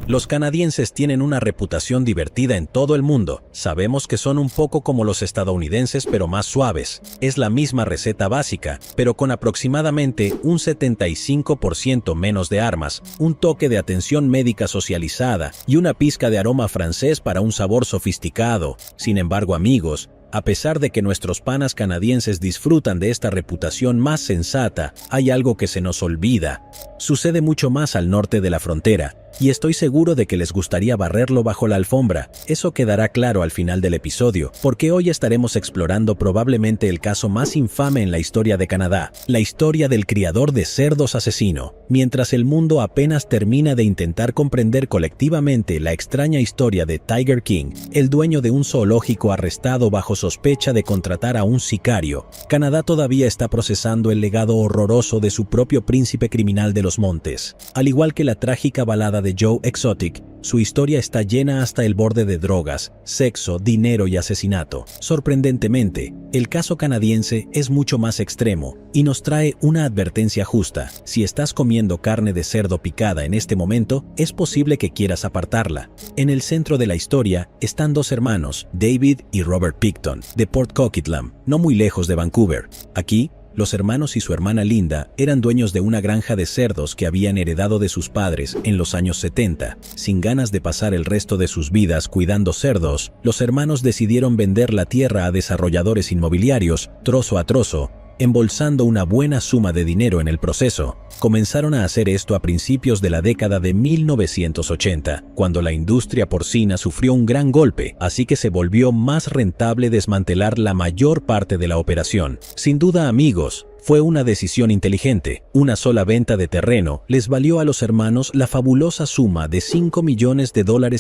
Los canadienses tienen una reputación divertida en todo el mundo. Sabemos que son un poco como los estadounidenses pero más suaves. Es la misma receta básica, pero con aproximadamente un 75% menos de armas, un toque de atención médica socializada y una pizca de aroma francés para un sabor sofisticado. Sin embargo, amigos, a pesar de que nuestros panas canadienses disfrutan de esta reputación más sensata, hay algo que se nos olvida. Sucede mucho más al norte de la frontera, y estoy seguro de que les gustaría barrerlo bajo la alfombra. Eso quedará claro al final del episodio, porque hoy estaremos explorando probablemente el caso más infame en la historia de Canadá, la historia del criador de cerdos asesino. Mientras el mundo apenas termina de intentar comprender colectivamente la extraña historia de Tiger King, el dueño de un zoológico arrestado bajo sospecha de contratar a un sicario, Canadá todavía está procesando el legado horroroso de su propio príncipe criminal de los montes. Al igual que la trágica balada de Joe Exotic, su historia está llena hasta el borde de drogas, sexo, dinero y asesinato. Sorprendentemente, el caso canadiense es mucho más extremo y nos trae una advertencia justa. Si estás comiendo carne de cerdo picada en este momento, es posible que quieras apartarla. En el centro de la historia están dos hermanos, David y Robert Picton, de Port Coquitlam, no muy lejos de Vancouver. Aquí, los hermanos y su hermana Linda eran dueños de una granja de cerdos que habían heredado de sus padres en los años 70. Sin ganas de pasar el resto de sus vidas cuidando cerdos, los hermanos decidieron vender la tierra a desarrolladores inmobiliarios, trozo a trozo, embolsando una buena suma de dinero en el proceso. Comenzaron a hacer esto a principios de la década de 1980, cuando la industria porcina sufrió un gran golpe, así que se volvió más rentable desmantelar la mayor parte de la operación. Sin duda, amigos, fue una decisión inteligente. Una sola venta de terreno les valió a los hermanos la fabulosa suma de $5 millones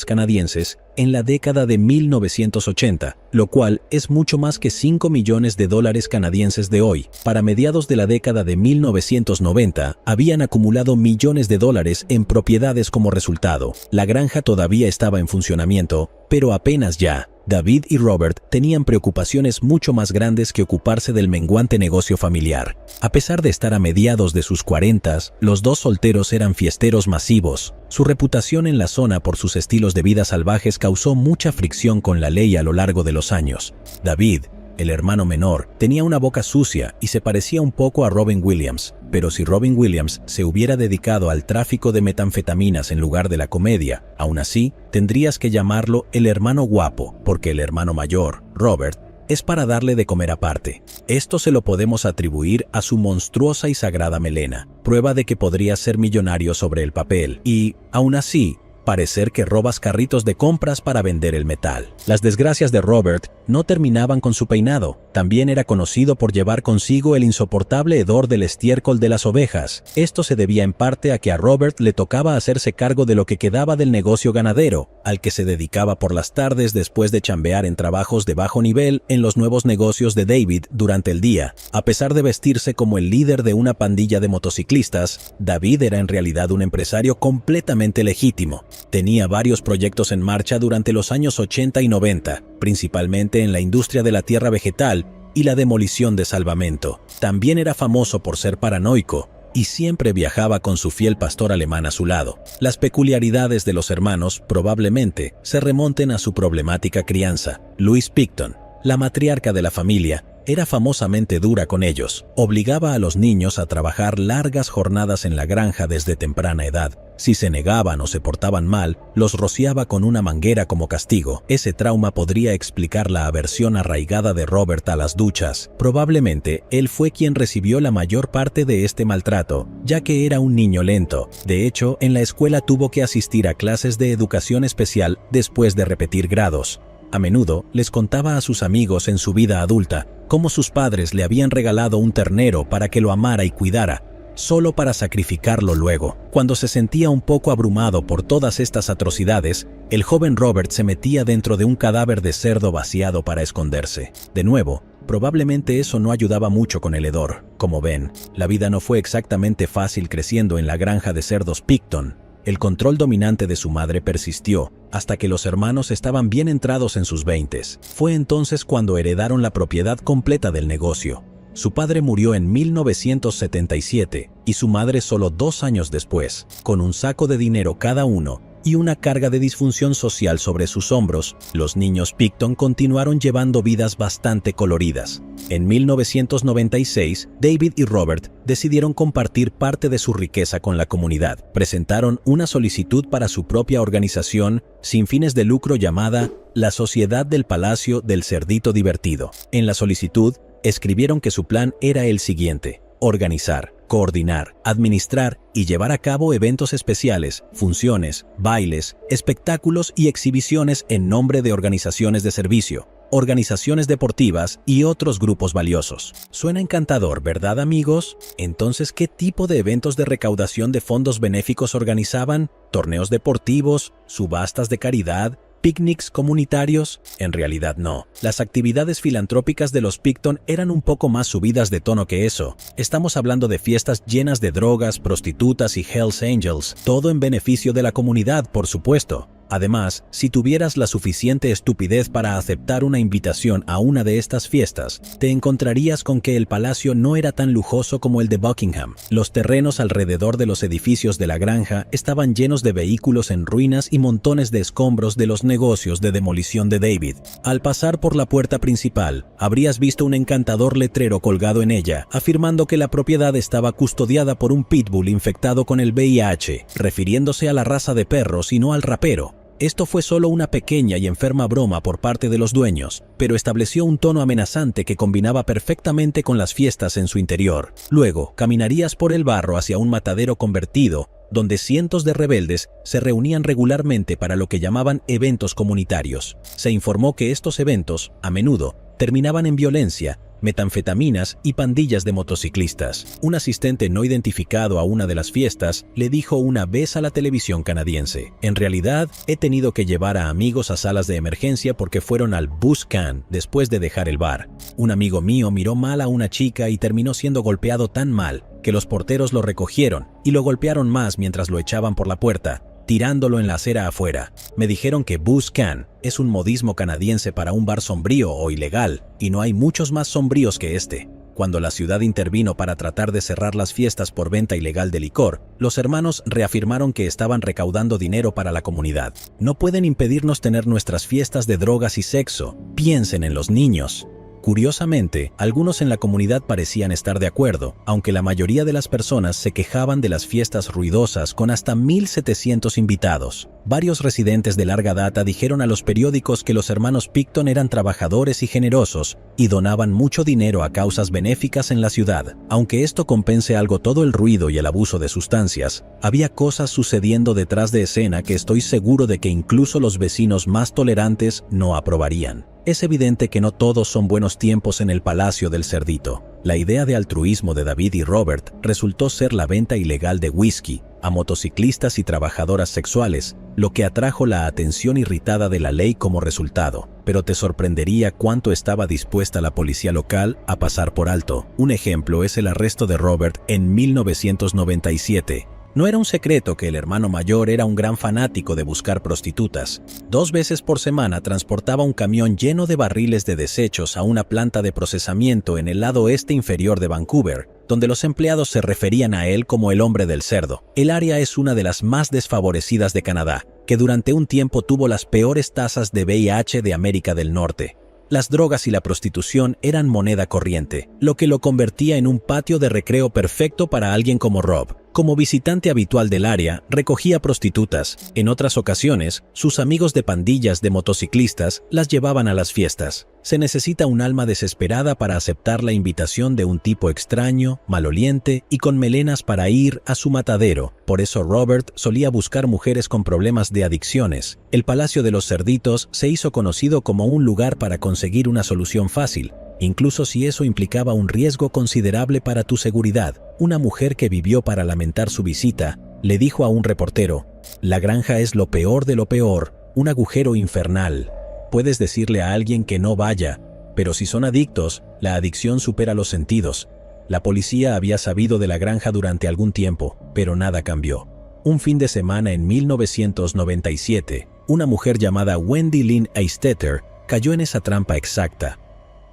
canadienses en la década de 1980, lo cual es mucho más que $5 millones canadienses de hoy. Para mediados de la década de 1990, habían acumulado millones de dólares en propiedades como resultado. La granja todavía estaba en funcionamiento, pero apenas ya. David y Robert tenían preocupaciones mucho más grandes que ocuparse del menguante negocio familiar. A pesar de estar a mediados de sus 40s, los dos solteros eran fiesteros masivos. Su reputación en la zona por sus estilos de vida salvajes causó mucha fricción con la ley a lo largo de los años. David, el hermano menor, tenía una boca sucia y se parecía un poco a Robin Williams, pero si Robin Williams se hubiera dedicado al tráfico de metanfetaminas en lugar de la comedia, aún así, tendrías que llamarlo el hermano guapo, porque el hermano mayor, Robert, es para darle de comer aparte. Esto se lo podemos atribuir a su monstruosa y sagrada melena, prueba de que podría ser millonario sobre el papel, y, aún así, parecer que robas carritos de compras para vender el metal. Las desgracias de Robert no terminaban con su peinado. También era conocido por llevar consigo el insoportable hedor del estiércol de las ovejas. Esto se debía en parte a que a Robert le tocaba hacerse cargo de lo que quedaba del negocio ganadero, al que se dedicaba por las tardes después de chambear en trabajos de bajo nivel en los nuevos negocios de David durante el día. A pesar de vestirse como el líder de una pandilla de motociclistas, David era en realidad un empresario completamente legítimo. Tenía varios proyectos en marcha durante los años 80 y 90, principalmente en la industria de la tierra vegetal y la demolición de salvamento. También era famoso por ser paranoico y siempre viajaba con su fiel pastor alemán a su lado. Las peculiaridades de los hermanos probablemente se remonten a su problemática crianza. Louise Picton, la matriarca de la familia, era famosamente dura con ellos. Obligaba a los niños a trabajar largas jornadas en la granja desde temprana edad. Si se negaban o se portaban mal, los rociaba con una manguera como castigo. Ese trauma podría explicar la aversión arraigada de Robert a las duchas. Probablemente, él fue quien recibió la mayor parte de este maltrato, ya que era un niño lento. De hecho, en la escuela tuvo que asistir a clases de educación especial después de repetir grados. A menudo les contaba a sus amigos en su vida adulta cómo sus padres le habían regalado un ternero para que lo amara y cuidara, solo para sacrificarlo luego. Cuando se sentía un poco abrumado por todas estas atrocidades, el joven Robert se metía dentro de un cadáver de cerdo vaciado para esconderse. De nuevo, probablemente eso no ayudaba mucho con el hedor. Como ven, la vida no fue exactamente fácil creciendo en la granja de cerdos Picton. El control dominante de su madre persistió hasta que los hermanos estaban bien entrados en sus 20s. Fue entonces cuando heredaron la propiedad completa del negocio. Su padre murió en 1977 y su madre solo 2 años después. Con un saco de dinero cada uno, y una carga de disfunción social sobre sus hombros, los niños Picton continuaron llevando vidas bastante coloridas. En 1996, David y Robert decidieron compartir parte de su riqueza con la comunidad. Presentaron una solicitud para su propia organización sin fines de lucro llamada la Sociedad del Palacio del Cerdito Divertido. En la solicitud, escribieron que su plan era el siguiente: organizar, coordinar, administrar y llevar a cabo eventos especiales, funciones, bailes, espectáculos y exhibiciones en nombre de organizaciones de servicio, organizaciones deportivas y otros grupos valiosos. Suena encantador, ¿verdad, amigos? Entonces, ¿qué tipo de eventos de recaudación de fondos benéficos organizaban? ¿Torneos deportivos? ¿Subastas de caridad? ¿Picnics comunitarios? En realidad no. Las actividades filantrópicas de los Picton eran un poco más subidas de tono que eso. Estamos hablando de fiestas llenas de drogas, prostitutas y Hells Angels, todo en beneficio de la comunidad, por supuesto. Además, si tuvieras la suficiente estupidez para aceptar una invitación a una de estas fiestas, te encontrarías con que el palacio no era tan lujoso como el de Buckingham. Los terrenos alrededor de los edificios de la granja estaban llenos de vehículos en ruinas y montones de escombros de los negocios de demolición de David. Al pasar por la puerta principal, habrías visto un encantador letrero colgado en ella, afirmando que la propiedad estaba custodiada por un pitbull infectado con el VIH, refiriéndose a la raza de perros y no al rapero. Esto fue solo una pequeña y enferma broma por parte de los dueños, pero estableció un tono amenazante que combinaba perfectamente con las fiestas en su interior. Luego, caminarías por el barro hacia un matadero convertido, donde cientos de rebeldes se reunían regularmente para lo que llamaban eventos comunitarios. Se informó que estos eventos, a menudo, terminaban en violencia, metanfetaminas y pandillas de motociclistas. Un asistente no identificado a una de las fiestas le dijo una vez a la televisión canadiense: "En realidad, he tenido que llevar a amigos a salas de emergencia porque fueron al bus can después de dejar el bar. Un amigo mío miró mal a una chica y terminó siendo golpeado tan mal que los porteros lo recogieron y lo golpearon más mientras lo echaban por la puerta, tirándolo en la acera afuera. Me dijeron que bus can es un modismo canadiense para un bar sombrío o ilegal, y no hay muchos más sombríos que este". Cuando la ciudad intervino para tratar de cerrar las fiestas por venta ilegal de licor, los hermanos reafirmaron que estaban recaudando dinero para la comunidad. No pueden impedirnos tener nuestras fiestas de drogas y sexo. Piensen en los niños. Curiosamente, algunos en la comunidad parecían estar de acuerdo, aunque la mayoría de las personas se quejaban de las fiestas ruidosas con hasta 1,700 invitados. Varios residentes de larga data dijeron a los periódicos que los hermanos Picton eran trabajadores y generosos y donaban mucho dinero a causas benéficas en la ciudad. Aunque esto compense algo todo el ruido y el abuso de sustancias, había cosas sucediendo detrás de escena que estoy seguro de que incluso los vecinos más tolerantes no aprobarían. Es evidente que no todos son buenos tiempos en el Palacio del Cerdito. La idea de altruismo de David y Robert resultó ser la venta ilegal de whisky a motociclistas y trabajadoras sexuales, lo que atrajo la atención irritada de la ley como resultado. Pero te sorprendería cuánto estaba dispuesta la policía local a pasar por alto. Un ejemplo es el arresto de Robert en 1997. No era un secreto que el hermano mayor era un gran fanático de buscar prostitutas. 2 veces por semana transportaba un camión lleno de barriles de desechos a una planta de procesamiento en el lado este inferior de Vancouver, donde los empleados se referían a él como el hombre del cerdo. El área es una de las más desfavorecidas de Canadá, que durante un tiempo tuvo las peores tasas de VIH de América del Norte. Las drogas y la prostitución eran moneda corriente, lo que lo convertía en un patio de recreo perfecto para alguien como Rob. Como visitante habitual del área, recogía prostitutas. En otras ocasiones, sus amigos de pandillas de motociclistas las llevaban a las fiestas. Se necesita un alma desesperada para aceptar la invitación de un tipo extraño, maloliente y con melenas para ir a su matadero. Por eso Robert solía buscar mujeres con problemas de adicciones. El Palacio de los Cerditos se hizo conocido como un lugar para conseguir una solución fácil, incluso si eso implicaba un riesgo considerable para tu seguridad. Una mujer que vivió para lamentar su visita le dijo a un reportero: "La granja es lo peor de lo peor, un agujero infernal. Puedes decirle a alguien que no vaya, pero si son adictos, la adicción supera los sentidos". La policía había sabido de la granja durante algún tiempo, pero nada cambió. Un fin de semana en 1997, una mujer llamada Wendy Lynn Eistetter cayó en esa trampa exacta.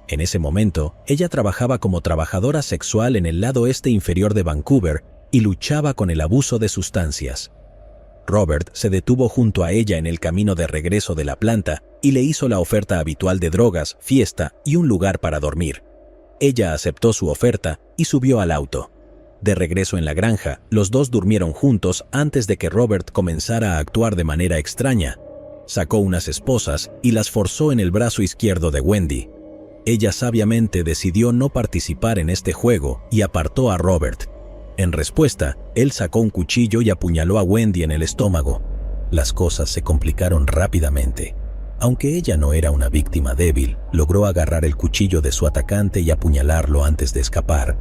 En ese momento, ella trabajaba como trabajadora sexual en el lado este inferior de Vancouver y luchaba con el abuso de sustancias. Robert se detuvo junto a ella en el camino de regreso de la planta y le hizo la oferta habitual de drogas, fiesta y un lugar para dormir. Ella aceptó su oferta y subió al auto. De regreso en la granja, los dos durmieron juntos antes de que Robert comenzara a actuar de manera extraña. Sacó unas esposas y las forzó en el brazo izquierdo de Wendy. Ella sabiamente decidió no participar en este juego y apartó a Robert. En respuesta, él sacó un cuchillo y apuñaló a Wendy en el estómago. Las cosas se complicaron rápidamente. Aunque ella no era una víctima débil, logró agarrar el cuchillo de su atacante y apuñalarlo antes de escapar.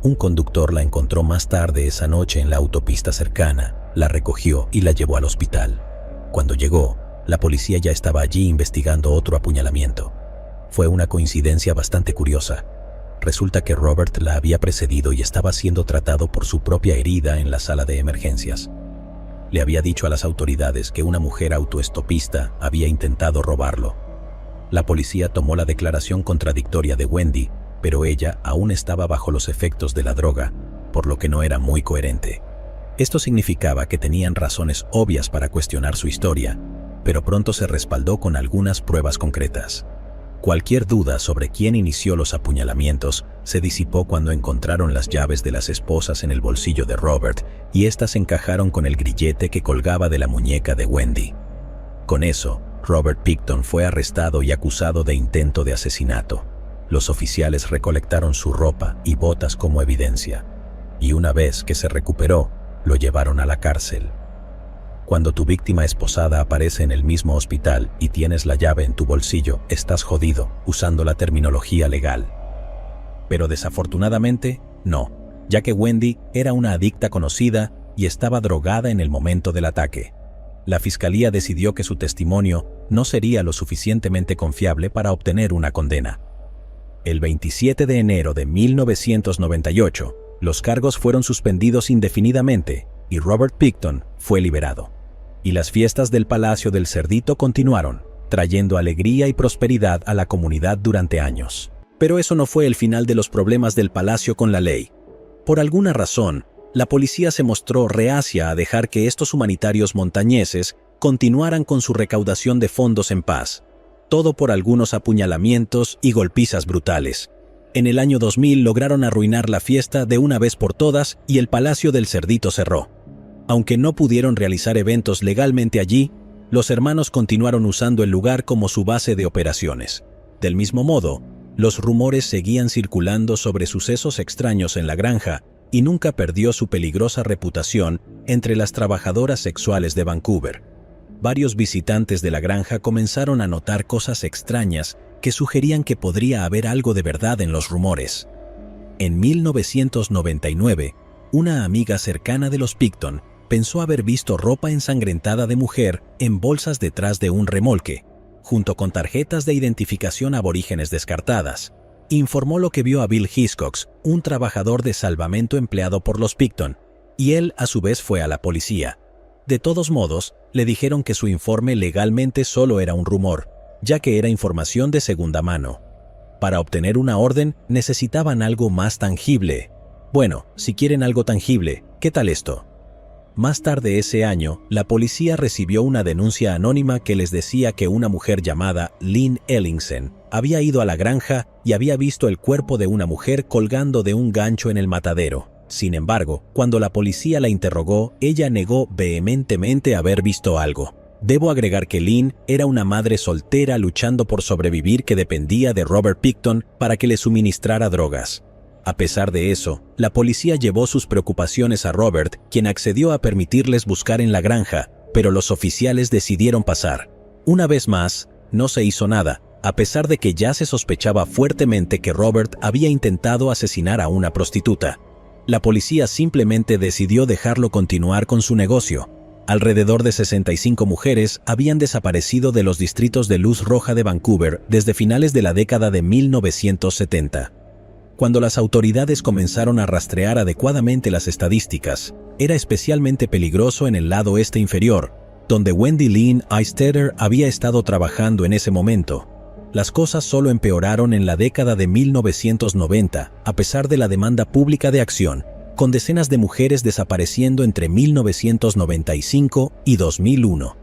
Un conductor la encontró más tarde esa noche en la autopista cercana, la recogió y la llevó al hospital. Cuando llegó, la policía ya estaba allí investigando otro apuñalamiento. Fue una coincidencia bastante curiosa. Resulta que Robert la había precedido y estaba siendo tratado por su propia herida en la sala de emergencias. Le había dicho a las autoridades que una mujer autoestopista había intentado robarlo. La policía tomó la declaración contradictoria de Wendy, pero ella aún estaba bajo los efectos de la droga, por lo que no era muy coherente. Esto significaba que tenían razones obvias para cuestionar su historia, pero pronto se respaldó con algunas pruebas concretas. Cualquier duda sobre quién inició los apuñalamientos se disipó cuando encontraron las llaves de las esposas en el bolsillo de Robert y éstas encajaron con el grillete que colgaba de la muñeca de Wendy. Con eso, Robert Pickton fue arrestado y acusado de intento de asesinato. Los oficiales recolectaron su ropa y botas como evidencia, y una vez que se recuperó, lo llevaron a la cárcel. Cuando tu víctima esposada aparece en el mismo hospital y tienes la llave en tu bolsillo, estás jodido, usando la terminología legal. Pero desafortunadamente, no, ya que Wendy era una adicta conocida y estaba drogada en el momento del ataque. La fiscalía decidió que su testimonio no sería lo suficientemente confiable para obtener una condena. El 27 de enero de 1998, los cargos fueron suspendidos indefinidamente y Robert Pickton fue liberado. Y las fiestas del Palacio del Cerdito continuaron, trayendo alegría y prosperidad a la comunidad durante años. Pero eso no fue el final de los problemas del palacio con la ley. Por alguna razón, la policía se mostró reacia a dejar que estos humanitarios montañeses continuaran con su recaudación de fondos en paz. Todo por algunos apuñalamientos y golpizas brutales. En el año 2000 lograron arruinar la fiesta de una vez por todas y el Palacio del Cerdito cerró. Aunque no pudieron realizar eventos legalmente allí, los hermanos continuaron usando el lugar como su base de operaciones. Del mismo modo, los rumores seguían circulando sobre sucesos extraños en la granja y nunca perdió su peligrosa reputación entre las trabajadoras sexuales de Vancouver. Varios visitantes de la granja comenzaron a notar cosas extrañas que sugerían que podría haber algo de verdad en los rumores. En 1999, una amiga cercana de los Pickton pensó haber visto ropa ensangrentada de mujer en bolsas detrás de un remolque, junto con tarjetas de identificación aborígenes descartadas. Informó lo que vio a Bill Hiscox, un trabajador de salvamento empleado por los Pickton, y él a su vez fue a la policía. De todos modos, le dijeron que su informe legalmente solo era un rumor, ya que era información de segunda mano. Para obtener una orden necesitaban algo más tangible. Bueno, si quieren algo tangible, ¿qué tal esto? Más tarde ese año, la policía recibió una denuncia anónima que les decía que una mujer llamada Lynn Ellingsen había ido a la granja y había visto el cuerpo de una mujer colgando de un gancho en el matadero. Sin embargo, cuando la policía la interrogó, ella negó vehementemente haber visto algo. Debo agregar que Lynn era una madre soltera luchando por sobrevivir que dependía de Robert Pickton para que le suministrara drogas. A pesar de eso, la policía llevó sus preocupaciones a Robert, quien accedió a permitirles buscar en la granja, pero los oficiales decidieron pasar. Una vez más, no se hizo nada, a pesar de que ya se sospechaba fuertemente que Robert había intentado asesinar a una prostituta. La policía simplemente decidió dejarlo continuar con su negocio. Alrededor de 65 mujeres habían desaparecido de los distritos de luz roja de Vancouver desde finales de la década de 1970. Cuando las autoridades comenzaron a rastrear adecuadamente las estadísticas, era especialmente peligroso en el lado este inferior, donde Wendy Lynn Eistetter había estado trabajando en ese momento. Las cosas solo empeoraron en la década de 1990, a pesar de la demanda pública de acción. con decenas de mujeres desapareciendo entre 1995 y 2001.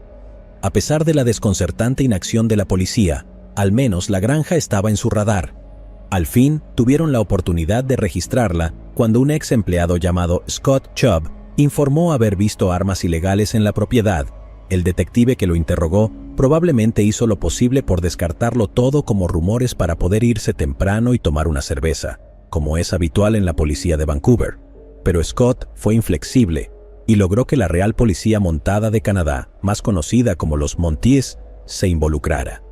A pesar de la desconcertante inacción de la policía, al menos la granja estaba en su radar. Al fin, tuvieron la oportunidad de registrarla cuando un ex empleado llamado Scott Chubb informó haber visto armas ilegales en la propiedad. El detective que lo interrogó probablemente hizo lo posible por descartarlo todo como rumores para poder irse temprano y tomar una cerveza, como es habitual en la policía de Vancouver. Pero Scott fue inflexible y logró que la Real Policía Montada de Canadá, más conocida como los Mounties, se involucrara.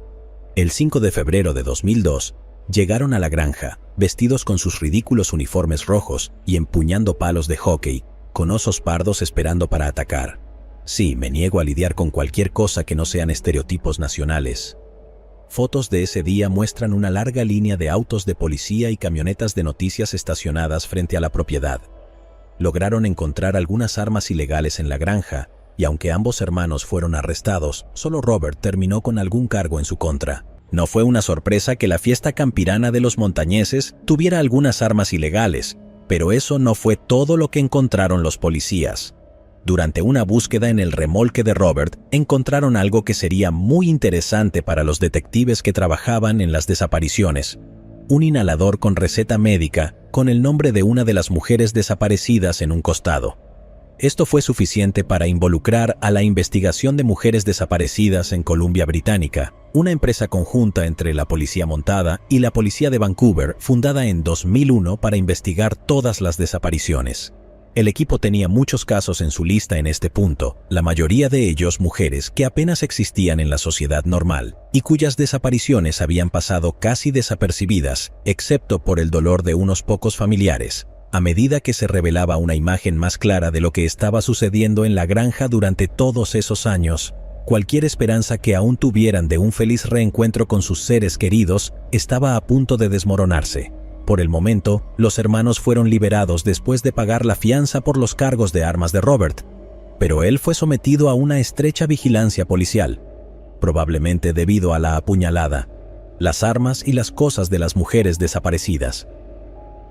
El 5 de febrero de 2002, llegaron a la granja, vestidos con sus ridículos uniformes rojos y empuñando palos de hockey, con osos pardos esperando para atacar. Sí, me niego a lidiar con cualquier cosa que no sean estereotipos nacionales. Fotos de ese día muestran una larga línea de autos de policía y camionetas de noticias estacionadas frente a la propiedad. Lograron encontrar algunas armas ilegales en la granja, y aunque ambos hermanos fueron arrestados, solo Robert terminó con algún cargo en su contra. No fue una sorpresa que la fiesta campirana de los montañeses tuviera algunas armas ilegales, pero eso no fue todo lo que encontraron los policías. Durante una búsqueda en el remolque de Robert, encontraron algo que sería muy interesante para los detectives que trabajaban en las desapariciones: un inhalador con receta médica con el nombre de una de las mujeres desaparecidas en un costado. Esto fue suficiente para involucrar a la investigación de mujeres desaparecidas en Columbia Británica, una empresa conjunta entre la Policía Montada y la Policía de Vancouver, fundada en 2001 para investigar todas las desapariciones. El equipo tenía muchos casos en su lista en este punto, la mayoría de ellos mujeres que apenas existían en la sociedad normal y cuyas desapariciones habían pasado casi desapercibidas, excepto por el dolor de unos pocos familiares. A medida que se revelaba una imagen más clara de lo que estaba sucediendo en la granja durante todos esos años, cualquier esperanza que aún tuvieran de un feliz reencuentro con sus seres queridos estaba a punto de desmoronarse. Por el momento, los hermanos fueron liberados después de pagar la fianza por los cargos de armas de Robert, pero él fue sometido a una estrecha vigilancia policial, probablemente debido a la apuñalada, las armas y las cosas de las mujeres desaparecidas.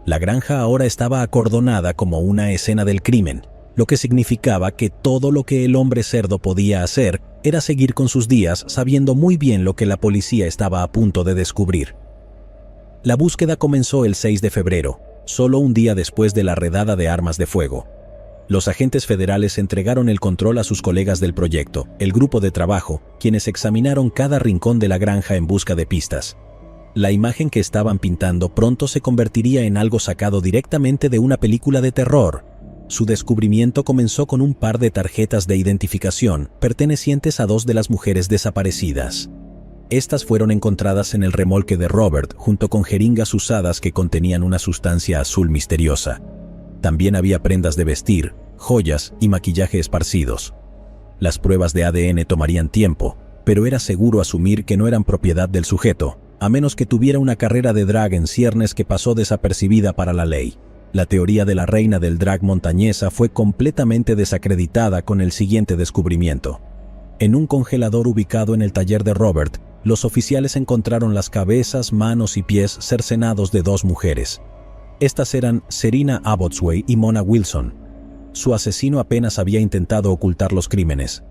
La granja ahora estaba acordonada como una escena del crimen, lo que significaba que todo lo que el hombre cerdo podía hacer era seguir con sus días sabiendo muy bien lo que la policía estaba a punto de descubrir. La búsqueda comenzó el 6 de febrero, solo un día después de la redada de armas de fuego. Los agentes federales entregaron el control a sus colegas del proyecto, el grupo de trabajo, quienes examinaron cada rincón de la granja en busca de pistas. La imagen que estaban pintando pronto se convertiría en algo sacado directamente de una película de terror. Su descubrimiento comenzó con un par de tarjetas de identificación pertenecientes a dos de las mujeres desaparecidas. Estas fueron encontradas en el remolque de Robert junto con jeringas usadas que contenían una sustancia azul misteriosa. También había prendas de vestir, joyas y maquillaje esparcidos. Las pruebas de ADN tomarían tiempo, pero era seguro asumir que no eran propiedad del sujeto, a menos que tuviera una carrera de drag en ciernes que pasó desapercibida para la ley. La teoría de la reina del drag montañesa fue completamente desacreditada con el siguiente descubrimiento. En un congelador ubicado en el taller de Robert, los oficiales encontraron las cabezas, manos y pies cercenados de dos mujeres. Estas eran Serena Abbotsway y Mona Wilson. Su asesino apenas había intentado ocultar los crímenes.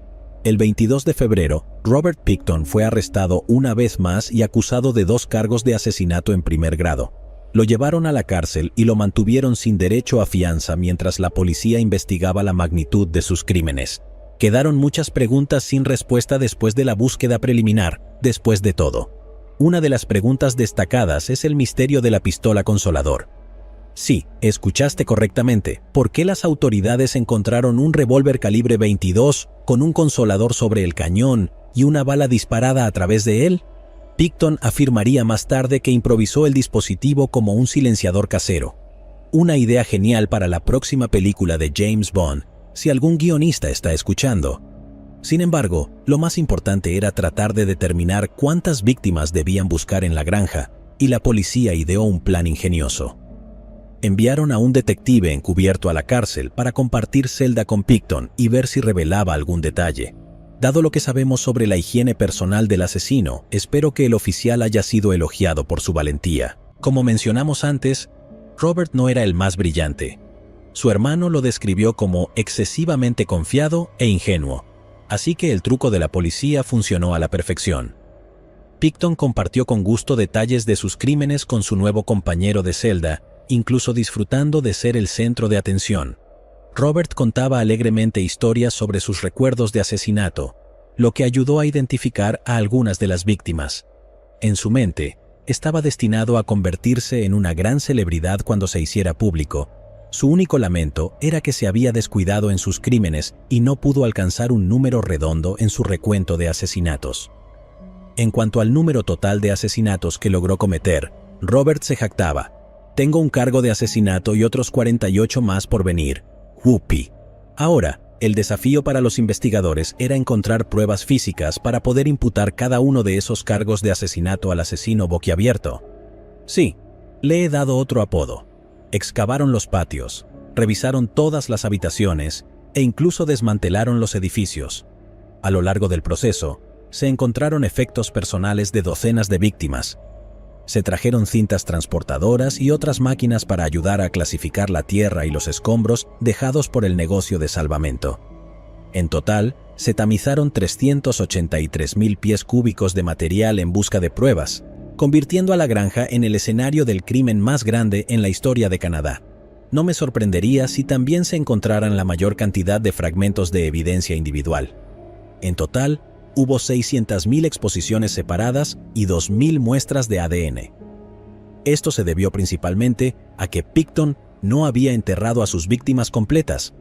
El 22 de febrero, Robert Pickton fue arrestado una vez más y acusado de 2 cargos de asesinato en primer grado. Lo llevaron a la cárcel y lo mantuvieron sin derecho a fianza mientras la policía investigaba la magnitud de sus crímenes. Quedaron muchas preguntas sin respuesta después de la búsqueda preliminar, después de todo. Una de las preguntas destacadas es el misterio de la pistola consolador. Sí, escuchaste correctamente. ¿Por qué las autoridades encontraron un revólver calibre 22 con un consolador sobre el cañón y una bala disparada a través de él? Pickton afirmaría más tarde que improvisó el dispositivo como un silenciador casero. Una idea genial para la próxima película de James Bond, si algún guionista está escuchando. Sin embargo, lo más importante era tratar de determinar cuántas víctimas debían buscar en la granja, y la policía ideó un plan ingenioso. Enviaron a un detective encubierto a la cárcel para compartir celda con Pickton y ver si revelaba algún detalle. Dado lo que sabemos sobre la higiene personal del asesino, espero que el oficial haya sido elogiado por su valentía. Como mencionamos antes, Robert no era el más brillante. Su hermano lo describió como excesivamente confiado e ingenuo, así que el truco de la policía funcionó a la perfección. Picton compartió con gusto detalles de sus crímenes con su nuevo compañero de celda, incluso disfrutando de ser el centro de atención. Robert contaba alegremente historias sobre sus recuerdos de asesinato, lo que ayudó a identificar a algunas de las víctimas. En su mente, estaba destinado a convertirse en una gran celebridad cuando se hiciera público. Su único lamento era que se había descuidado en sus crímenes y no pudo alcanzar un número redondo en su recuento de asesinatos. En cuanto al número total de asesinatos que logró cometer, Robert se jactaba: «Tengo un cargo de asesinato y otros 48 más por venir. ¡Whoopee!». Ahora, el desafío para los investigadores era encontrar pruebas físicas para poder imputar cada uno de esos cargos de asesinato al asesino boquiabierto. Sí, le he dado otro apodo. Excavaron los patios, revisaron todas las habitaciones e incluso desmantelaron los edificios. A lo largo del proceso, se encontraron efectos personales de docenas de víctimas. Se trajeron cintas transportadoras y otras máquinas para ayudar a clasificar la tierra y los escombros dejados por el negocio de salvamento. En total, se tamizaron 383.000 pies cúbicos de material en busca de pruebas, convirtiendo a la granja en el escenario del crimen más grande en la historia de Canadá. No me sorprendería si también se encontraran la mayor cantidad de fragmentos de evidencia individual. En total, hubo 600.000 exposiciones separadas y 2.000 muestras de ADN. Esto se debió principalmente a que Picton no había enterrado a sus víctimas completas.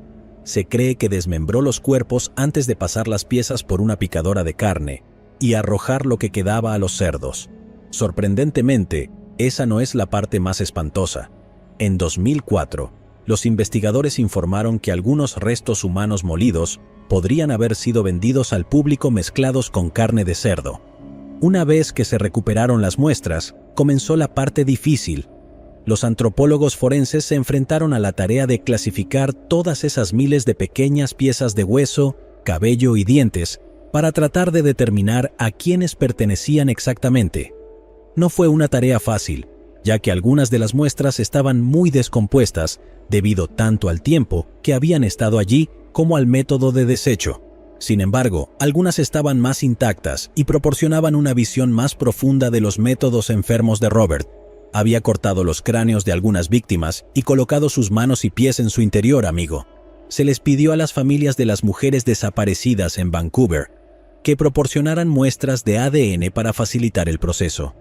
Se cree que desmembró los cuerpos antes de pasar las piezas por una picadora de carne y arrojar lo que quedaba a los cerdos. Sorprendentemente, esa no es la parte más espantosa. En 2004, los investigadores informaron que algunos restos humanos molidos podrían haber sido vendidos al público mezclados con carne de cerdo. Una vez que se recuperaron las muestras, comenzó la parte difícil. Los antropólogos forenses se enfrentaron a la tarea de clasificar todas esas miles de pequeñas piezas de hueso, cabello y dientes para tratar de determinar a quiénes pertenecían exactamente. No fue una tarea fácil, ya que algunas de las muestras estaban muy descompuestas debido tanto al tiempo que habían estado allí como al método de desecho. Sin embargo, algunas estaban más intactas y proporcionaban una visión más profunda de los métodos enfermos de Robert. Había cortado los cráneos de algunas víctimas y colocado sus manos y pies en su interior, amigo. Se les pidió a las familias de las mujeres desaparecidas en Vancouver que proporcionaran muestras de ADN para facilitar el proceso.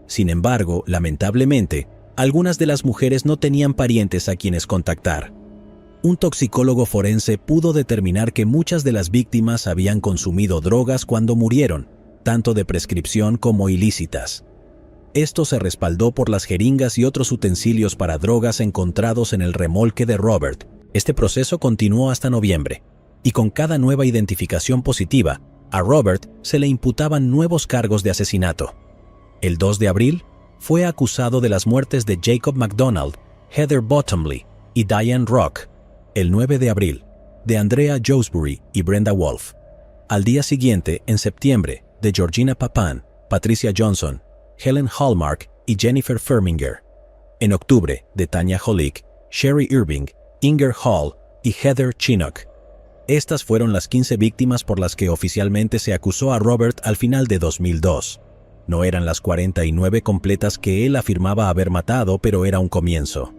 Sin embargo, lamentablemente, algunas de las mujeres no tenían parientes a quienes contactar. Un toxicólogo forense pudo determinar que muchas de las víctimas habían consumido drogas cuando murieron, tanto de prescripción como ilícitas. Esto se respaldó por las jeringas y otros utensilios para drogas encontrados en el remolque de Robert. Este proceso continuó hasta noviembre, y con cada nueva identificación positiva, a Robert se le imputaban nuevos cargos de asesinato. El 2 de abril, fue acusado de las muertes de Jacob MacDonald, Heather Bottomley y Diane Rock. El 9 de abril, de Andrea Josbury y Brenda Wolf. Al día siguiente, en septiembre, de Georgina Papin, Patricia Johnson, Helen Hallmark y Jennifer Ferminger. En octubre, de Tanya Holick, Sherry Irving, Inger Hall y Heather Chinook. Estas fueron las 15 víctimas por las que oficialmente se acusó a Robert al final de 2002. No eran las 49 completas que él afirmaba haber matado, pero era un comienzo.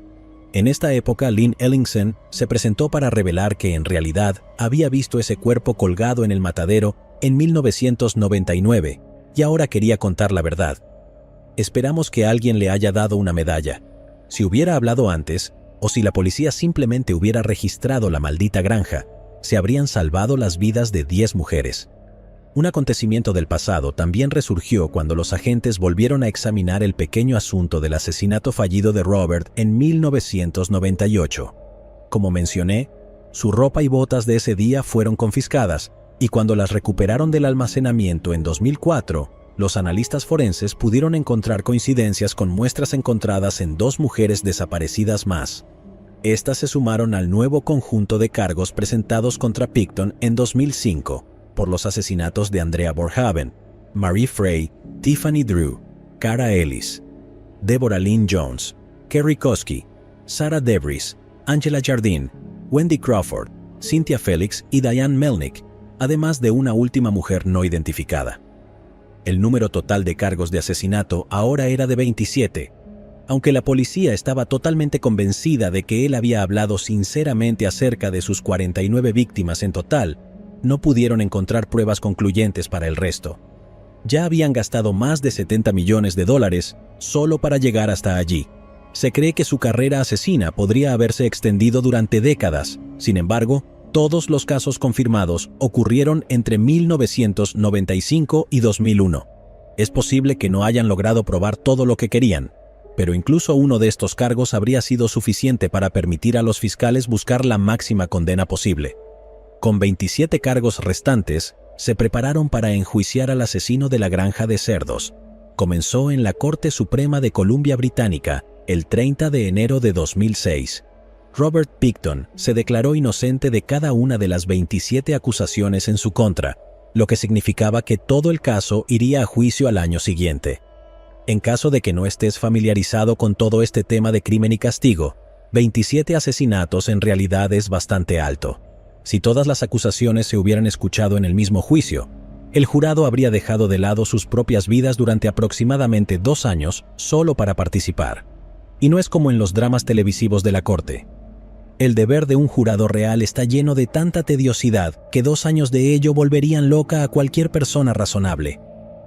En esta época, Lynn Ellingson se presentó para revelar que en realidad había visto ese cuerpo colgado en el matadero en 1999 y ahora quería contar la verdad. Esperamos que alguien le haya dado una medalla. Si hubiera hablado antes, o si la policía simplemente hubiera registrado la maldita granja, se habrían salvado las vidas de 10 mujeres. Un acontecimiento del pasado también resurgió cuando los agentes volvieron a examinar el pequeño asunto del asesinato fallido de Robert en 1998. Como mencioné, su ropa y botas de ese día fueron confiscadas, y cuando las recuperaron del almacenamiento en 2004, los analistas forenses pudieron encontrar coincidencias con muestras encontradas en 2 mujeres desaparecidas más. Estas se sumaron al nuevo conjunto de cargos presentados contra Picton en 2005. Por los asesinatos de Andrea Borhaven, Marie Frey, Tiffany Drew, Cara Ellis, Deborah Lynn Jones, Kerry Koski, Sarah Debris, Angela Jardine, Wendy Crawford, Cynthia Felix y Diane Melnick, además de una última mujer no identificada. El número total de cargos de asesinato ahora era de 27, aunque la policía estaba totalmente convencida de que él había hablado sinceramente acerca de sus 49 víctimas en total. No pudieron encontrar pruebas concluyentes para el resto. Ya habían gastado más de $70 millones solo para llegar hasta allí. Se cree que su carrera asesina podría haberse extendido durante décadas. Sin embargo, todos los casos confirmados ocurrieron entre 1995 y 2001. Es posible que no hayan logrado probar todo lo que querían, pero incluso uno de estos cargos habría sido suficiente para permitir a los fiscales buscar la máxima condena posible. Con 27 cargos restantes, se prepararon para enjuiciar al asesino de la granja de cerdos. Comenzó en la Corte Suprema de Columbia Británica el 30 de enero de 2006. Robert Pickton se declaró inocente de cada una de las 27 acusaciones en su contra, lo que significaba que todo el caso iría a juicio al año siguiente. En caso de que no estés familiarizado con todo este tema de crimen y castigo, 27 asesinatos en realidad es bastante alto. Si todas las acusaciones se hubieran escuchado en el mismo juicio, el jurado habría dejado de lado sus propias vidas durante aproximadamente 2 años solo para participar. Y no es como en los dramas televisivos de la corte. El deber de un jurado real está lleno de tanta tediosidad que 2 años de ello volverían loca a cualquier persona razonable.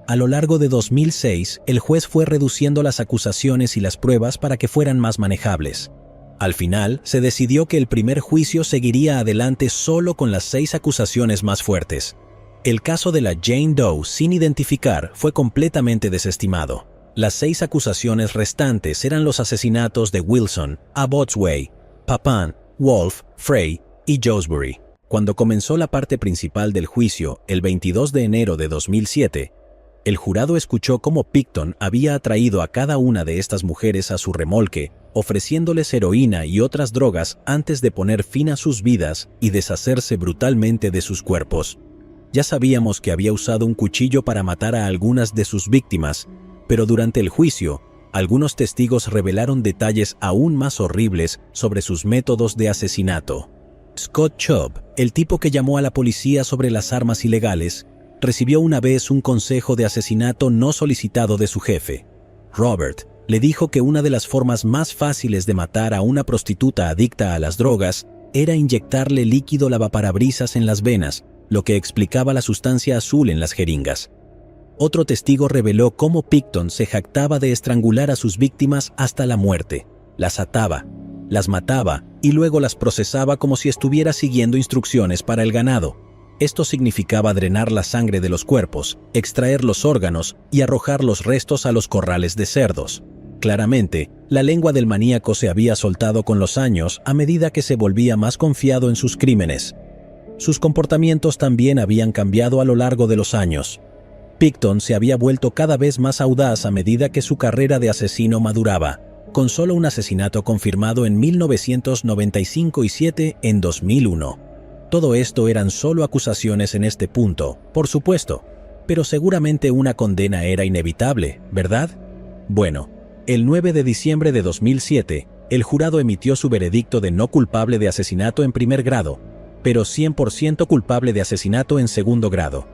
A lo largo de 2006, el juez fue reduciendo las acusaciones y las pruebas para que fueran más manejables. Al final, se decidió que el primer juicio seguiría adelante solo con las 6 acusaciones más fuertes. El caso de la Jane Doe sin identificar fue completamente desestimado. Las 6 acusaciones restantes eran los asesinatos de Wilson, Abbotsway, Papin, Wolf, Frey y Josbury. Cuando comenzó la parte principal del juicio, el 22 de enero de 2007, el jurado escuchó cómo Pickton había atraído a cada una de estas mujeres a su remolque, ofreciéndoles heroína y otras drogas antes de poner fin a sus vidas y deshacerse brutalmente de sus cuerpos. Ya sabíamos que había usado un cuchillo para matar a algunas de sus víctimas, pero durante el juicio, algunos testigos revelaron detalles aún más horribles sobre sus métodos de asesinato. Scott Chubb, el tipo que llamó a la policía sobre las armas ilegales, recibió una vez un consejo de asesinato no solicitado de su jefe. Robert le dijo que una de las formas más fáciles de matar a una prostituta adicta a las drogas era inyectarle líquido lavaparabrisas en las venas, lo que explicaba la sustancia azul en las jeringas. Otro testigo reveló cómo Pickton se jactaba de estrangular a sus víctimas hasta la muerte. Las ataba, las mataba y luego las procesaba como si estuviera siguiendo instrucciones para el ganado. Esto significaba drenar la sangre de los cuerpos, extraer los órganos y arrojar los restos a los corrales de cerdos. Claramente, la lengua del maníaco se había soltado con los años a medida que se volvía más confiado en sus crímenes. Sus comportamientos también habían cambiado a lo largo de los años. Pickton se había vuelto cada vez más audaz a medida que su carrera de asesino maduraba, con solo un asesinato confirmado en 1995 y 7 en 2001. Todo esto eran solo acusaciones en este punto, por supuesto, pero seguramente una condena era inevitable, ¿verdad? Bueno, el 9 de diciembre de 2007, el jurado emitió su veredicto de no culpable de asesinato en primer grado, pero 100% culpable de asesinato en segundo grado.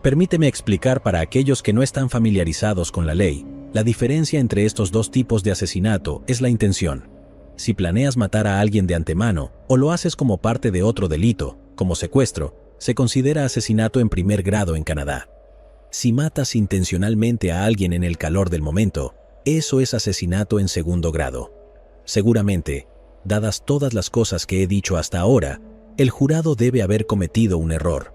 Permíteme explicar para aquellos que no están familiarizados con la ley, la diferencia entre estos dos tipos de asesinato es la intención. Si planeas matar a alguien de antemano o lo haces como parte de otro delito, como secuestro, se considera asesinato en primer grado en Canadá. Si matas intencionalmente a alguien en el calor del momento, eso es asesinato en segundo grado. Seguramente, dadas todas las cosas que he dicho hasta ahora, el jurado debe haber cometido un error.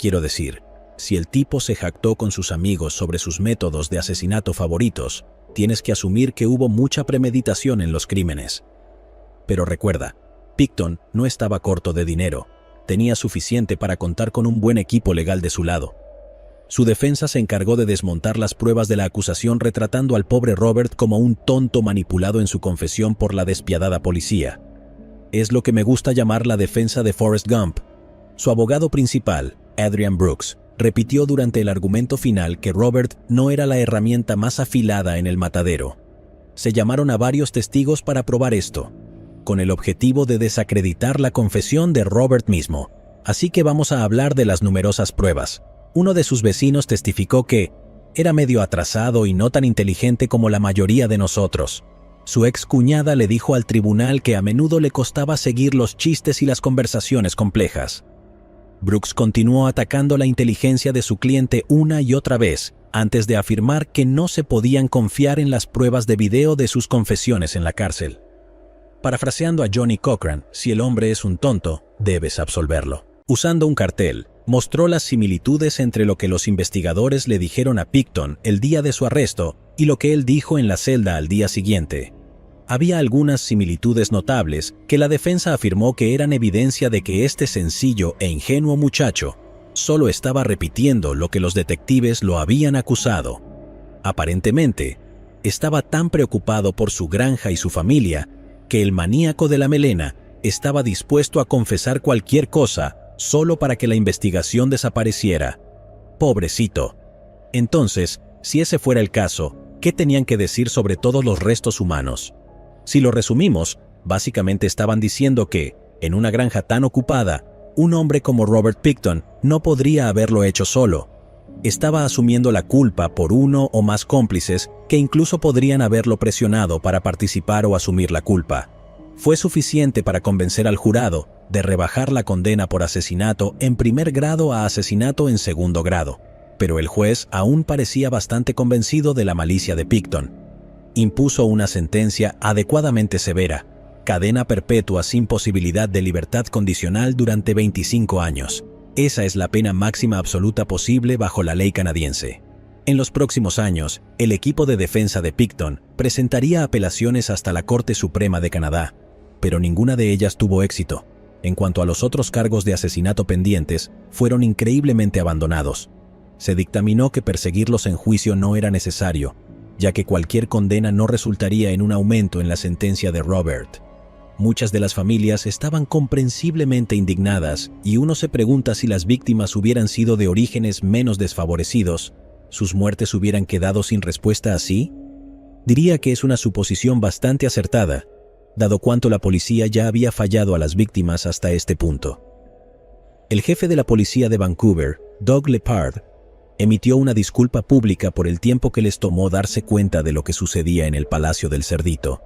Quiero decir, si el tipo se jactó con sus amigos sobre sus métodos de asesinato favoritos, tienes que asumir que hubo mucha premeditación en los crímenes. Pero recuerda, Pickton no estaba corto de dinero, tenía suficiente para contar con un buen equipo legal de su lado. Su defensa se encargó de desmontar las pruebas de la acusación retratando al pobre Robert como un tonto manipulado en su confesión por la despiadada policía. Es lo que me gusta llamar la defensa de Forrest Gump. Su abogado principal, Adrian Brooks, repitió durante el argumento final que Robert no era la herramienta más afilada en el matadero. Se llamaron a varios testigos para probar esto. con el objetivo de desacreditar la confesión de Robert mismo. Así que vamos a hablar de las numerosas pruebas. Uno de sus vecinos testificó que era medio atrasado y no tan inteligente como la mayoría de nosotros. Su ex cuñada le dijo al tribunal que a menudo le costaba seguir los chistes y las conversaciones complejas. Brooks continuó atacando la inteligencia de su cliente una y otra vez, antes de afirmar que no se podían confiar en las pruebas de video de sus confesiones en la cárcel. Parafraseando a Johnny Cochran, si el hombre es un tonto, debes absolverlo. Usando un cartel, mostró las similitudes entre lo que los investigadores le dijeron a Pickton el día de su arresto y lo que él dijo en la celda al día siguiente. Había algunas similitudes notables que la defensa afirmó que eran evidencia de que este sencillo e ingenuo muchacho solo estaba repitiendo lo que los detectives lo habían acusado. Aparentemente, estaba tan preocupado por su granja y su familia que el maníaco de la melena estaba dispuesto a confesar cualquier cosa solo para que la investigación desapareciera. Pobrecito. Entonces, si ese fuera el caso, ¿qué tenían que decir sobre todos los restos humanos? Si lo resumimos, básicamente estaban diciendo que, en una granja tan ocupada, un hombre como Robert Pickton no podría haberlo hecho solo. Estaba asumiendo la culpa por uno o más cómplices que incluso podrían haberlo presionado para participar o asumir la culpa. Fue suficiente para convencer al jurado de rebajar la condena por asesinato en primer grado a asesinato en segundo grado, pero el juez aún parecía bastante convencido de la malicia de Pickton. Impuso una sentencia adecuadamente severa, cadena perpetua sin posibilidad de libertad condicional durante 25 años. Esa es la pena máxima absoluta posible bajo la ley canadiense. En los próximos años, el equipo de defensa de Pickton presentaría apelaciones hasta la Corte Suprema de Canadá, pero ninguna de ellas tuvo éxito. En cuanto a los otros cargos de asesinato pendientes, fueron increíblemente abandonados. Se dictaminó que perseguirlos en juicio no era necesario, ya que cualquier condena no resultaría en un aumento en la sentencia de Robert. Muchas de las familias estaban comprensiblemente indignadas y uno se pregunta si las víctimas hubieran sido de orígenes menos desfavorecidos, ¿sus muertes hubieran quedado sin respuesta así? Diría que es una suposición bastante acertada, dado cuánto la policía ya había fallado a las víctimas hasta este punto. El jefe de la policía de Vancouver, Doug Lepard, emitió una disculpa pública por el tiempo que les tomó darse cuenta de lo que sucedía en el Palacio del Cerdito.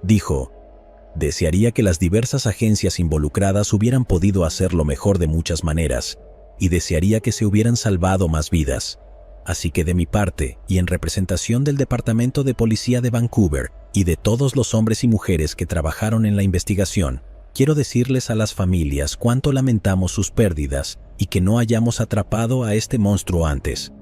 Dijo: desearía que las diversas agencias involucradas hubieran podido hacerlo mejor de muchas maneras, y desearía que se hubieran salvado más vidas. Así que de mi parte, y en representación del Departamento de Policía de Vancouver y de todos los hombres y mujeres que trabajaron en la investigación, quiero decirles a las familias cuánto lamentamos sus pérdidas y que no hayamos atrapado a este monstruo antes.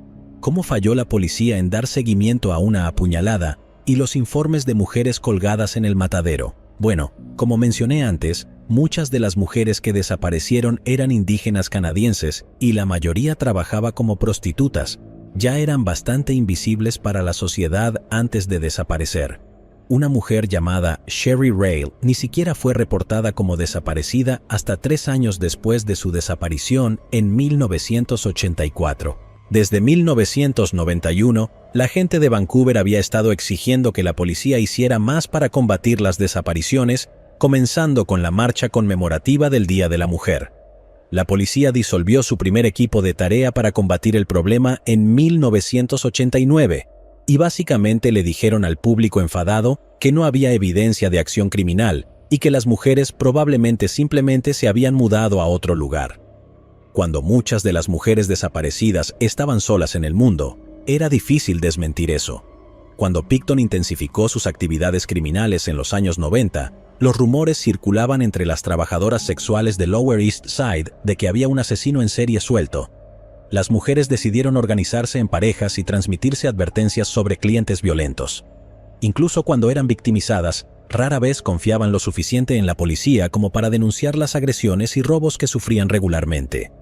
¿Cómo falló la policía en dar seguimiento a una apuñalada y los informes de mujeres colgadas en el matadero? Bueno, como mencioné antes, muchas de las mujeres que desaparecieron eran indígenas canadienses y la mayoría trabajaba como prostitutas. Ya eran bastante invisibles para la sociedad antes de desaparecer. Una mujer llamada Sherry Rail ni siquiera fue reportada como desaparecida hasta 3 años después de su desaparición en 1984. Desde 1991, la gente de Vancouver había estado exigiendo que la policía hiciera más para combatir las desapariciones, comenzando con la marcha conmemorativa del Día de la Mujer. La policía disolvió su primer equipo de tarea para combatir el problema en 1989 y básicamente le dijeron al público enfadado que no había evidencia de acción criminal y que las mujeres probablemente simplemente se habían mudado a otro lugar. Cuando muchas de las mujeres desaparecidas estaban solas en el mundo, era difícil desmentir eso. Cuando Pickton intensificó sus actividades criminales en los años 90, los rumores circulaban entre las trabajadoras sexuales de Lower East Side de que había un asesino en serie suelto. Las mujeres decidieron organizarse en parejas y transmitirse advertencias sobre clientes violentos. Incluso cuando eran victimizadas, rara vez confiaban lo suficiente en la policía como para denunciar las agresiones y robos que sufrían regularmente.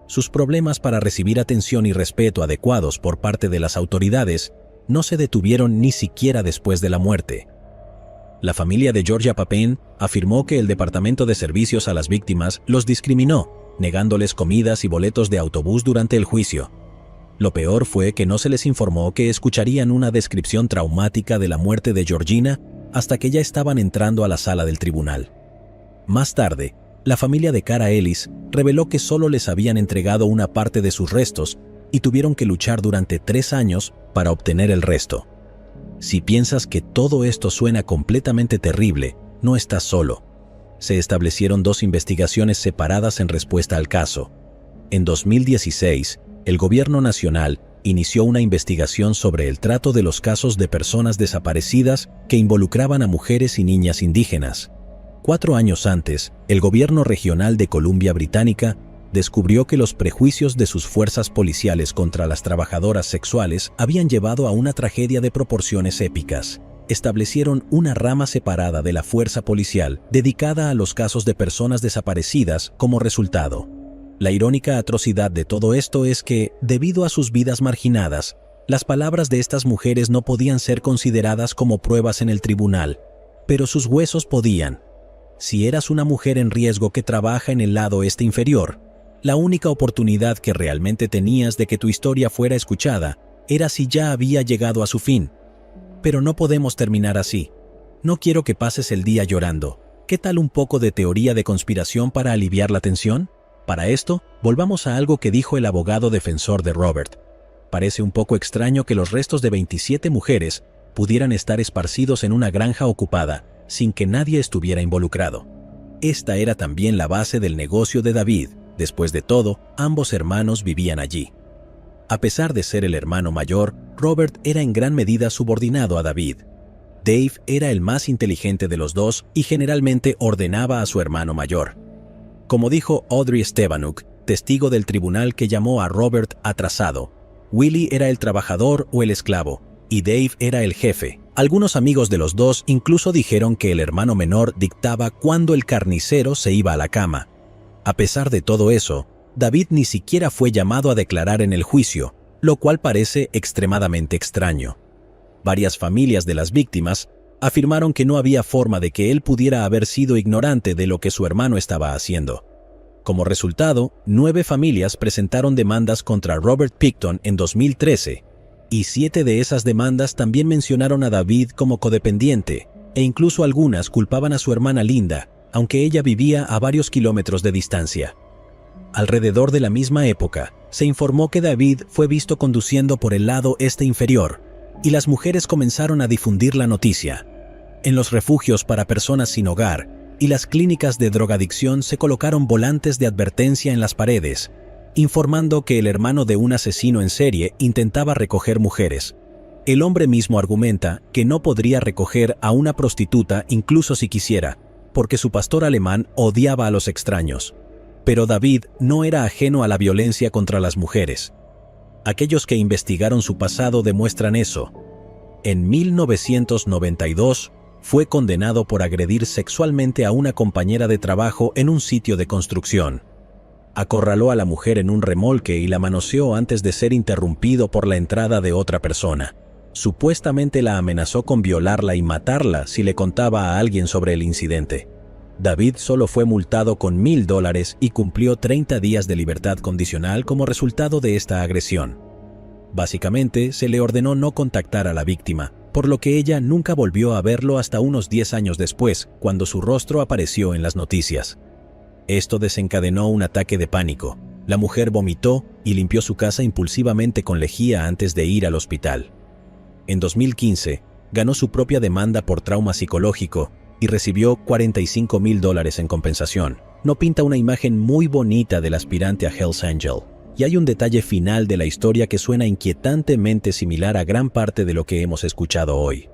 Sus problemas para recibir atención y respeto adecuados por parte de las autoridades no se detuvieron ni siquiera después de la muerte. La familia de Georgia Papin afirmó que el Departamento de Servicios a las Víctimas los discriminó, negándoles comidas y boletos de autobús durante el juicio. Lo peor fue que no se les informó que escucharían una descripción traumática de la muerte de Georgina hasta que ya estaban entrando a la sala del tribunal. Más tarde, la familia de Cara Ellis reveló que solo les habían entregado una parte de sus restos y tuvieron que luchar durante 3 años para obtener el resto. Si piensas que todo esto suena completamente terrible, no estás solo. Se establecieron 2 investigaciones separadas en respuesta al caso. En 2016, el gobierno nacional inició una investigación sobre el trato de los casos de personas desaparecidas que involucraban a mujeres y niñas indígenas. 4 años antes, el gobierno regional de Columbia Británica descubrió que los prejuicios de sus fuerzas policiales contra las trabajadoras sexuales habían llevado a una tragedia de proporciones épicas. Establecieron una rama separada de la fuerza policial dedicada a los casos de personas desaparecidas como resultado. La irónica atrocidad de todo esto es que, debido a sus vidas marginadas, las palabras de estas mujeres no podían ser consideradas como pruebas en el tribunal, pero sus huesos podían. Si eras una mujer en riesgo que trabaja en el lado inferior, la única oportunidad que realmente tenías de que tu historia fuera escuchada era si ya había llegado a su fin. Pero no podemos terminar así. No quiero que pases el día llorando. ¿Qué tal un poco de teoría de conspiración para aliviar la tensión? Para esto, volvamos a algo que dijo el abogado defensor de Robert. Parece un poco extraño que los restos de 27 mujeres pudieran estar esparcidos en una granja ocupada, sin que nadie estuviera involucrado. Esta era también la base del negocio de David. Después de todo, ambos hermanos vivían allí. A pesar de ser el hermano mayor, Robert era en gran medida subordinado a David. Dave era el más inteligente de los dos y generalmente ordenaba a su hermano mayor. Como dijo Audrey Stefanuk, testigo del tribunal que llamó a Robert atrasado, Willie era el trabajador o el esclavo, y Dave era el jefe. Algunos amigos de los dos incluso dijeron que el hermano menor dictaba cuándo el carnicero se iba a la cama. A pesar de todo eso, David ni siquiera fue llamado a declarar en el juicio, lo cual parece extremadamente extraño. Varias familias de las víctimas afirmaron que no había forma de que él pudiera haber sido ignorante de lo que su hermano estaba haciendo. Como resultado, 9 familias presentaron demandas contra Robert Pickton en 2013, y 7 de esas demandas también mencionaron a David como codependiente, e incluso algunas culpaban a su hermana Linda, aunque ella vivía a varios kilómetros de distancia. Alrededor de la misma época, se informó que David fue visto conduciendo por el lado inferior, y las mujeres comenzaron a difundir la noticia. En los refugios para personas sin hogar y las clínicas de drogadicción se colocaron volantes de advertencia en las paredes, informando que el hermano de un asesino en serie intentaba recoger mujeres. El hombre mismo argumenta que no podría recoger a una prostituta incluso si quisiera, porque su pastor alemán odiaba a los extraños. Pero David no era ajeno a la violencia contra las mujeres. Aquellos que investigaron su pasado demuestran eso. En 1992, fue condenado por agredir sexualmente a una compañera de trabajo en un sitio de construcción. Acorraló a la mujer en un remolque y la manoseó antes de ser interrumpido por la entrada de otra persona. Supuestamente la amenazó con violarla y matarla si le contaba a alguien sobre el incidente. David solo fue multado con $1,000 y cumplió 30 días de libertad condicional como resultado de esta agresión. Básicamente, se le ordenó no contactar a la víctima, por lo que ella nunca volvió a verlo hasta unos 10 años después, cuando su rostro apareció en las noticias. Esto desencadenó un ataque de pánico. La mujer vomitó y limpió su casa impulsivamente con lejía antes de ir al hospital. En 2015, ganó su propia demanda por trauma psicológico y recibió $45,000 en compensación. No pinta una imagen muy bonita del aspirante a Hell's Angel. Y hay un detalle final de la historia que suena inquietantemente similar a gran parte de lo que hemos escuchado hoy.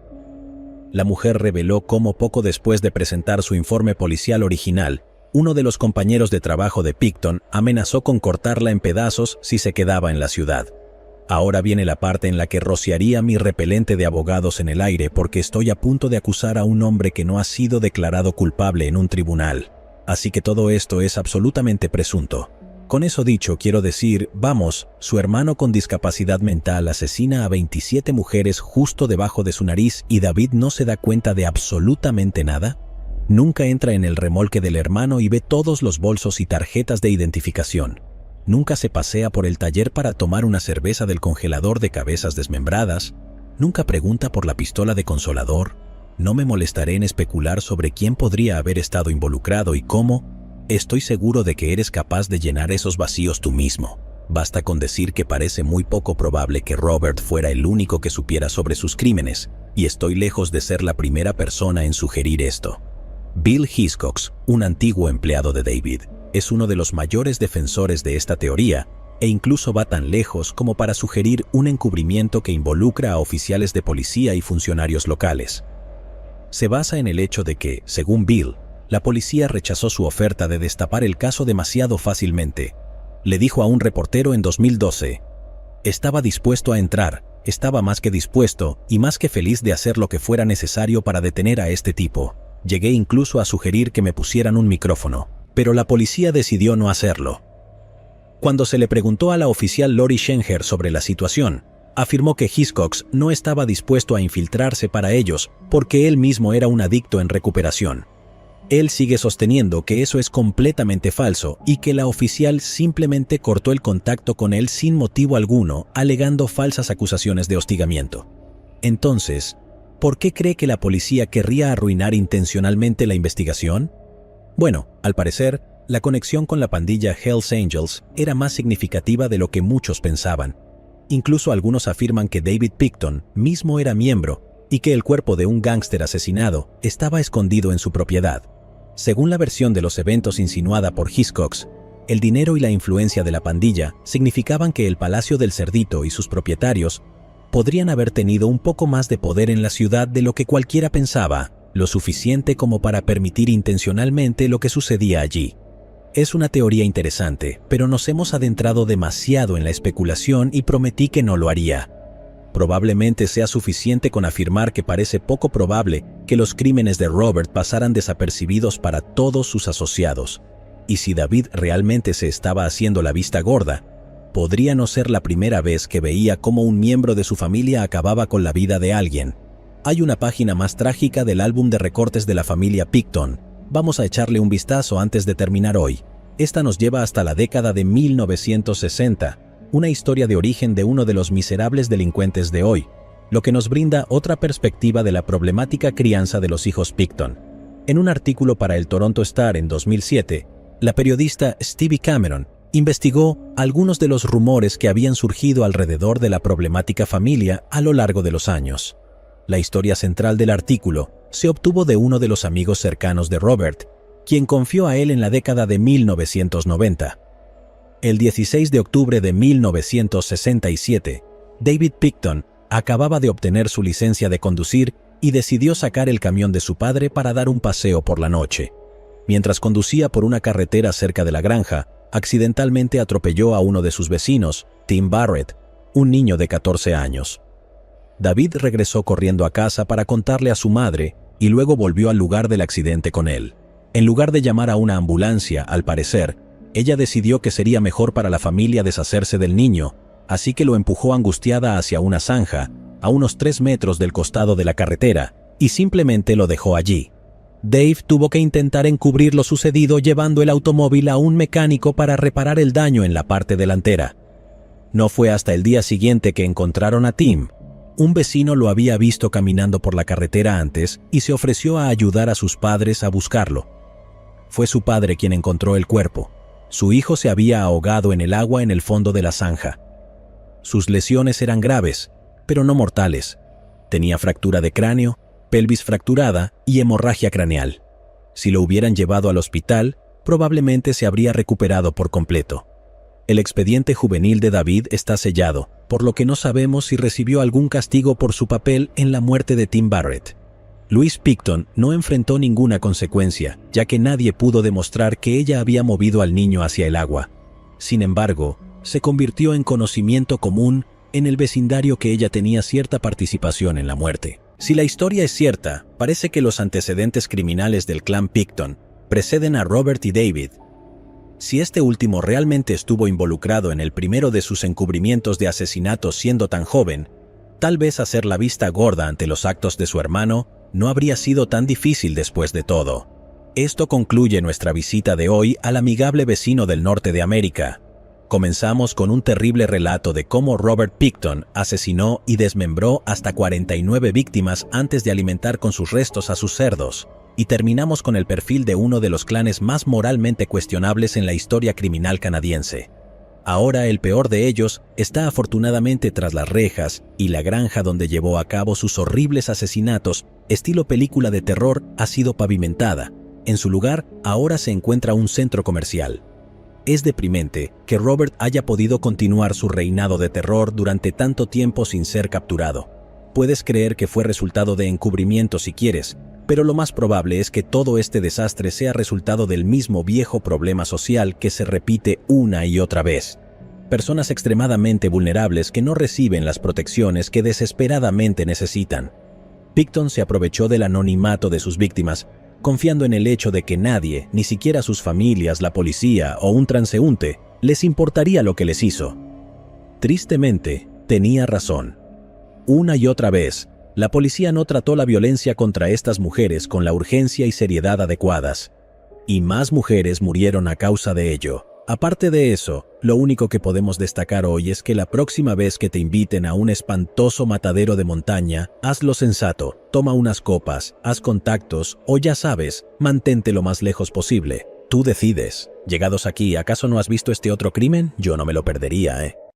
La mujer reveló cómo poco después de presentar su informe policial original, uno de los compañeros de trabajo de Pickton amenazó con cortarla en pedazos si se quedaba en la ciudad. Ahora viene la parte en la que rociaría mi repelente de abogados en el aire porque estoy a punto de acusar a un hombre que no ha sido declarado culpable en un tribunal. Así que todo esto es absolutamente presunto. Con eso dicho, quiero decir, vamos, su hermano con discapacidad mental asesina a 27 mujeres justo debajo de su nariz y David no se da cuenta de absolutamente nada. Nunca entra en el remolque del hermano y ve todos los bolsos y tarjetas de identificación. Nunca se pasea por el taller para tomar una cerveza del congelador de cabezas desmembradas. Nunca pregunta por la pistola de consolador. No me molestaré en especular sobre quién podría haber estado involucrado y cómo. Estoy seguro de que eres capaz de llenar esos vacíos tú mismo. Basta con decir que parece muy poco probable que Robert fuera el único que supiera sobre sus crímenes, y estoy lejos de ser la primera persona en sugerir esto. Bill Hiscox, un antiguo empleado de David, es uno de los mayores defensores de esta teoría, e incluso va tan lejos como para sugerir un encubrimiento que involucra a oficiales de policía y funcionarios locales. Se basa en el hecho de que, según Bill, la policía rechazó su oferta de destapar el caso demasiado fácilmente. Le dijo a un reportero en 2012, «Estaba dispuesto a entrar, estaba más que dispuesto y más que feliz de hacer lo que fuera necesario para detener a este tipo. Llegué incluso a sugerir que me pusieran un micrófono, pero la policía decidió no hacerlo». Cuando se le preguntó a la oficial Lori Schenger sobre la situación, afirmó que Hiscox no estaba dispuesto a infiltrarse para ellos porque él mismo era un adicto en recuperación. Él sigue sosteniendo que eso es completamente falso y que la oficial simplemente cortó el contacto con él sin motivo alguno, alegando falsas acusaciones de hostigamiento. Entonces, ¿por qué cree que la policía querría arruinar intencionalmente la investigación? Bueno, al parecer, la conexión con la pandilla Hells Angels era más significativa de lo que muchos pensaban. Incluso algunos afirman que David Pickton mismo era miembro y que el cuerpo de un gángster asesinado estaba escondido en su propiedad. Según la versión de los eventos insinuada por Hiscox, el dinero y la influencia de la pandilla significaban que el Palacio del Cerdito y sus propietarios podrían haber tenido un poco más de poder en la ciudad de lo que cualquiera pensaba, lo suficiente como para permitir intencionalmente lo que sucedía allí. Es una teoría interesante, pero nos hemos adentrado demasiado en la especulación y prometí que no lo haría. Probablemente sea suficiente con afirmar que parece poco probable que los crímenes de Robert pasaran desapercibidos para todos sus asociados. Y si David realmente se estaba haciendo la vista gorda, podría no ser la primera vez que veía cómo un miembro de su familia acababa con la vida de alguien. Hay una página más trágica del álbum de recortes de la familia Pickton. Vamos a echarle un vistazo antes de terminar hoy. Esta nos lleva hasta la década de 1960, una historia de origen de uno de los miserables delincuentes de hoy, lo que nos brinda otra perspectiva de la problemática crianza de los hijos Pickton. En un artículo para el Toronto Star en 2007, la periodista Stevie Cameron investigó algunos de los rumores que habían surgido alrededor de la problemática familia a lo largo de los años. La historia central del artículo se obtuvo de uno de los amigos cercanos de Robert, quien confió a él en la década de 1990. El 16 de octubre de 1967, David Pickton acababa de obtener su licencia de conducir y decidió sacar el camión de su padre para dar un paseo por la noche. Mientras conducía por una carretera cerca de la granja, accidentalmente atropelló a uno de sus vecinos, Tim Barrett, un niño de 14 años. David regresó corriendo a casa para contarle a su madre y luego volvió al lugar del accidente con él. En lugar de llamar a una ambulancia, al parecer, ella decidió que sería mejor para la familia deshacerse del niño, así que lo empujó angustiada hacia una zanja, a unos 3 metros del costado de la carretera, y simplemente lo dejó allí. Dave tuvo que intentar encubrir lo sucedido llevando el automóvil a un mecánico para reparar el daño en la parte delantera. No fue hasta el día siguiente que encontraron a Tim. Un vecino lo había visto caminando por la carretera antes y se ofreció a ayudar a sus padres a buscarlo. Fue su padre quien encontró el cuerpo. Su hijo se había ahogado en el agua en el fondo de la zanja. Sus lesiones eran graves, pero no mortales. Tenía fractura de cráneo, pelvis fracturada y hemorragia craneal. Si lo hubieran llevado al hospital, probablemente se habría recuperado por completo. El expediente juvenil de David está sellado, por lo que no sabemos si recibió algún castigo por su papel en la muerte de Tim Barrett. Louise Pickton no enfrentó ninguna consecuencia, ya que nadie pudo demostrar que ella había movido al niño hacia el agua. Sin embargo, se convirtió en conocimiento común en el vecindario que ella tenía cierta participación en la muerte. Si la historia es cierta, parece que los antecedentes criminales del clan Pickton preceden a Robert y David. Si este último realmente estuvo involucrado en el primero de sus encubrimientos de asesinatos siendo tan joven, tal vez hacer la vista gorda ante los actos de su hermano no habría sido tan difícil después de todo. Esto concluye nuestra visita de hoy al amigable vecino del norte de América. Comenzamos con un terrible relato de cómo Robert Pickton asesinó y desmembró hasta 49 víctimas antes de alimentar con sus restos a sus cerdos, y terminamos con el perfil de uno de los clanes más moralmente cuestionables en la historia criminal canadiense. Ahora el peor de ellos está afortunadamente tras las rejas, y la granja donde llevó a cabo sus horribles asesinatos, estilo película de terror, ha sido pavimentada. En su lugar, ahora se encuentra un centro comercial. Es deprimente que Robert haya podido continuar su reinado de terror durante tanto tiempo sin ser capturado. Puedes creer que fue resultado de encubrimiento si quieres, pero lo más probable es que todo este desastre sea resultado del mismo viejo problema social que se repite una y otra vez. Personas extremadamente vulnerables que no reciben las protecciones que desesperadamente necesitan. Pickton se aprovechó del anonimato de sus víctimas, confiando en el hecho de que nadie, ni siquiera sus familias, la policía o un transeúnte, les importaría lo que les hizo. Tristemente, tenía razón. Una y otra vez, la policía no trató la violencia contra estas mujeres con la urgencia y seriedad adecuadas. Y más mujeres murieron a causa de ello. Aparte de eso, lo único que podemos destacar hoy es que la próxima vez que te inviten a un espantoso matadero de montaña, hazlo sensato, toma unas copas, haz contactos o ya sabes, mantente lo más lejos posible. Tú decides. Llegados aquí, ¿acaso no has visto este otro crimen? Yo no me lo perdería,